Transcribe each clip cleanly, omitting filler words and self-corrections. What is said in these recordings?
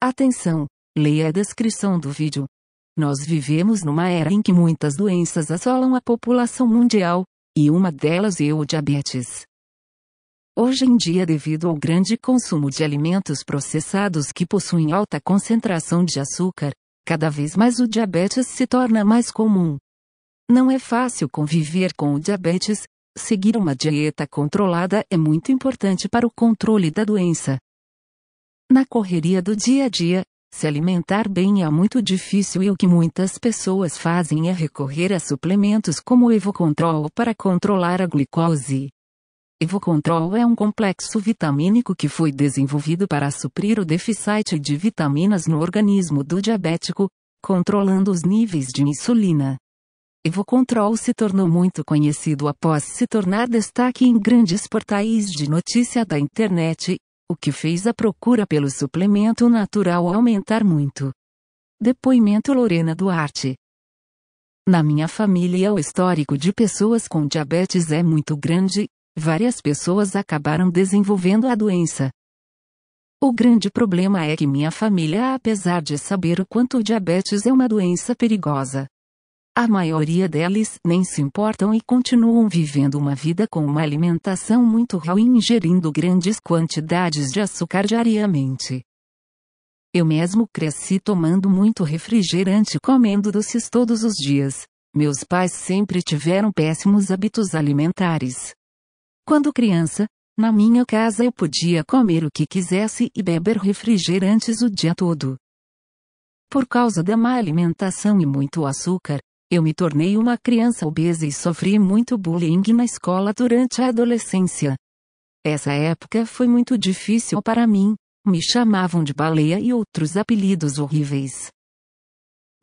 Atenção! Leia a descrição do vídeo. Nós vivemos numa era em que muitas doenças assolam a população mundial, e uma delas é o diabetes. Hoje em dia, devido ao grande consumo de alimentos processados que possuem alta concentração de açúcar, cada vez mais o diabetes se torna mais comum. Não é fácil conviver com o diabetes. Seguir uma dieta controlada é muito importante para o controle da doença. Na correria do dia a dia, se alimentar bem é muito difícil e o que muitas pessoas fazem é recorrer a suplementos como o Evocontrol para controlar a glicose. Evocontrol é um complexo vitamínico que foi desenvolvido para suprir o déficit de vitaminas no organismo do diabético, controlando os níveis de insulina. Evocontrol se tornou muito conhecido após se tornar destaque em grandes portais de notícia da internet, o que fez a procura pelo suplemento natural aumentar muito. Depoimento Lorena Duarte. Na minha família, o histórico de pessoas com diabetes é muito grande. Várias pessoas acabaram desenvolvendo a doença. O grande problema é que minha família, apesar de saber o quanto o diabetes é uma doença perigosa, a maioria deles nem se importam e continuam vivendo uma vida com uma alimentação muito ruim, ingerindo grandes quantidades de açúcar diariamente. Eu mesmo cresci tomando muito refrigerante e comendo doces todos os dias. Meus pais sempre tiveram péssimos hábitos alimentares. Quando criança, na minha casa eu podia comer o que quisesse e beber refrigerantes o dia todo. Por causa da má alimentação e muito açúcar, eu me tornei uma criança obesa e sofri muito bullying na escola durante a adolescência. Essa época foi muito difícil para mim, me chamavam de baleia e outros apelidos horríveis.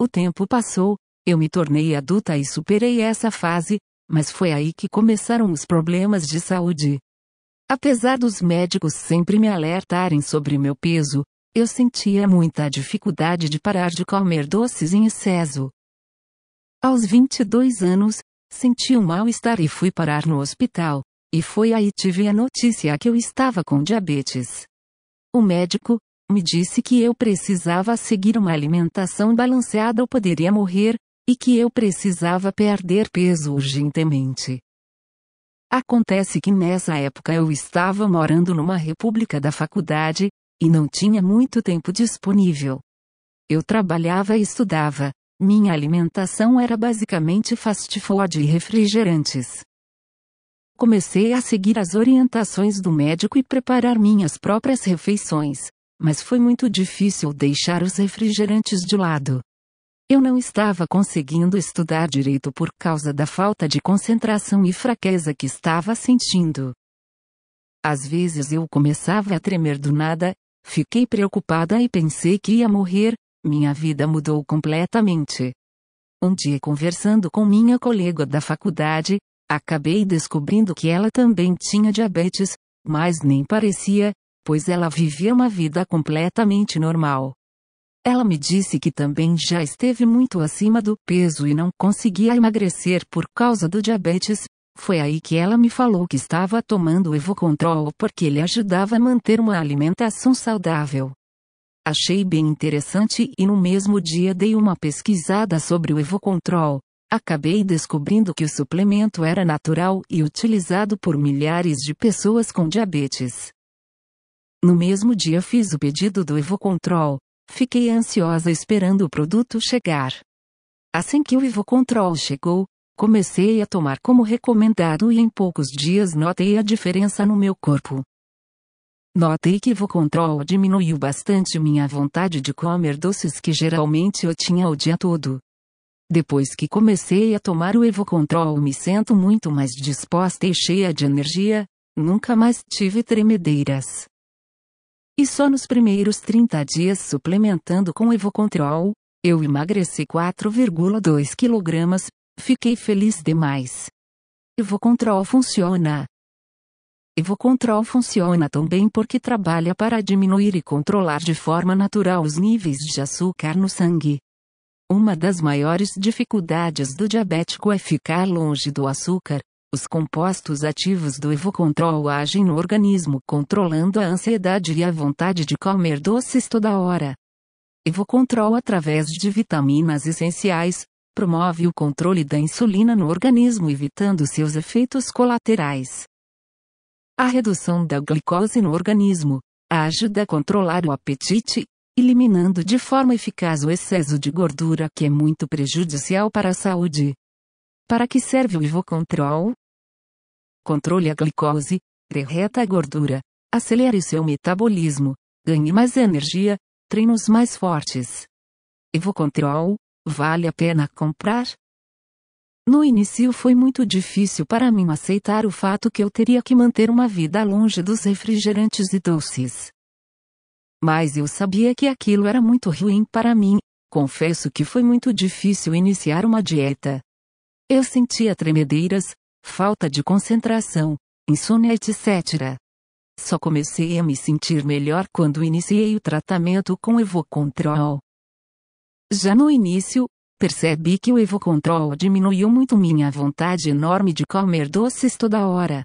O tempo passou, eu me tornei adulta e superei essa fase, mas foi aí que começaram os problemas de saúde. Apesar dos médicos sempre me alertarem sobre meu peso, eu sentia muita dificuldade de parar de comer doces em excesso. Aos 22 anos, senti um mal-estar e fui parar no hospital, e foi aí tive a notícia que eu estava com diabetes. O médico me disse que eu precisava seguir uma alimentação balanceada ou poderia morrer, e que eu precisava perder peso urgentemente. Acontece que nessa época eu estava morando numa república da faculdade, e não tinha muito tempo disponível. Eu trabalhava e estudava. Minha alimentação era basicamente fast food e refrigerantes. Comecei a seguir as orientações do médico e preparar minhas próprias refeições, mas foi muito difícil deixar os refrigerantes de lado. Eu não estava conseguindo estudar direito por causa da falta de concentração e fraqueza que estava sentindo. Às vezes eu começava a tremer do nada, fiquei preocupada e pensei que ia morrer. Minha vida mudou completamente. Um dia, conversando com minha colega da faculdade, acabei descobrindo que ela também tinha diabetes, mas nem parecia, pois ela vivia uma vida completamente normal. Ela me disse que também já esteve muito acima do peso e não conseguia emagrecer por causa do diabetes. Foi aí que ela me falou que estava tomando o Evocontrol porque ele ajudava a manter uma alimentação saudável. Achei bem interessante e no mesmo dia dei uma pesquisada sobre o Evocontrol. Acabei descobrindo que o suplemento era natural e utilizado por milhares de pessoas com diabetes. No mesmo dia fiz o pedido do Evocontrol. Fiquei ansiosa esperando o produto chegar. Assim que o Evocontrol chegou, comecei a tomar como recomendado e em poucos dias notei a diferença no meu corpo. Notei que o Evocontrol diminuiu bastante minha vontade de comer doces que geralmente eu tinha o dia todo. Depois que comecei a tomar o Evocontrol me sinto muito mais disposta e cheia de energia, nunca mais tive tremedeiras. E só nos primeiros 30 dias suplementando com o Evocontrol, eu emagreci 4,2 kg, fiquei feliz demais. Evocontrol funciona. Evocontrol funciona tão bem porque trabalha para diminuir e controlar de forma natural os níveis de açúcar no sangue. Uma das maiores dificuldades do diabético é ficar longe do açúcar. Os compostos ativos do Evocontrol agem no organismo controlando a ansiedade e a vontade de comer doces toda hora. Evocontrol através de vitaminas essenciais, promove o controle da insulina no organismo evitando seus efeitos colaterais. A redução da glicose no organismo ajuda a controlar o apetite, eliminando de forma eficaz o excesso de gordura que é muito prejudicial para a saúde. Para que serve o Evocontrol? Controle a glicose, derreta a gordura, acelere seu metabolismo, ganhe mais energia, treinos mais fortes. Evocontrol, vale a pena comprar? No início foi muito difícil para mim aceitar o fato que eu teria que manter uma vida longe dos refrigerantes e doces. Mas eu sabia que aquilo era muito ruim para mim, confesso que foi muito difícil iniciar uma dieta. Eu sentia tremedeiras, falta de concentração, insônia etc. Só comecei a me sentir melhor quando iniciei o tratamento com Evocontrol. Já no início, percebi que o Evocontrol diminuiu muito minha vontade enorme de comer doces toda hora.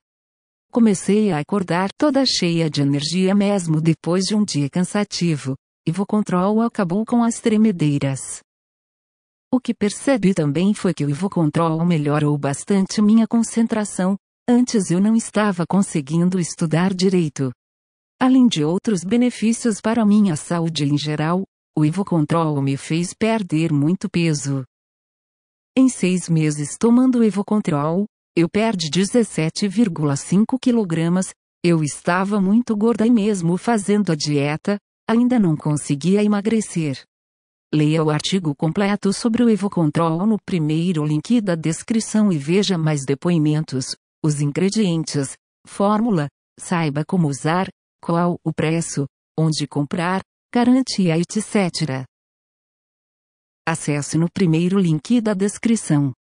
Comecei a acordar toda cheia de energia mesmo depois de um dia cansativo. Evocontrol acabou com as tremedeiras. O que percebi também foi que o Evocontrol melhorou bastante minha concentração. Antes eu não estava conseguindo estudar direito. Além de outros benefícios para minha saúde em geral, o Evocontrol me fez perder muito peso. Em 6 meses tomando o Evocontrol, eu perdi 17,5 kg, eu estava muito gorda e mesmo fazendo a dieta, ainda não conseguia emagrecer. Leia o artigo completo sobre o Evocontrol no primeiro link da descrição e veja mais depoimentos, os ingredientes, fórmula, saiba como usar, qual o preço, onde comprar, garantia etc. Acesse no primeiro link da descrição.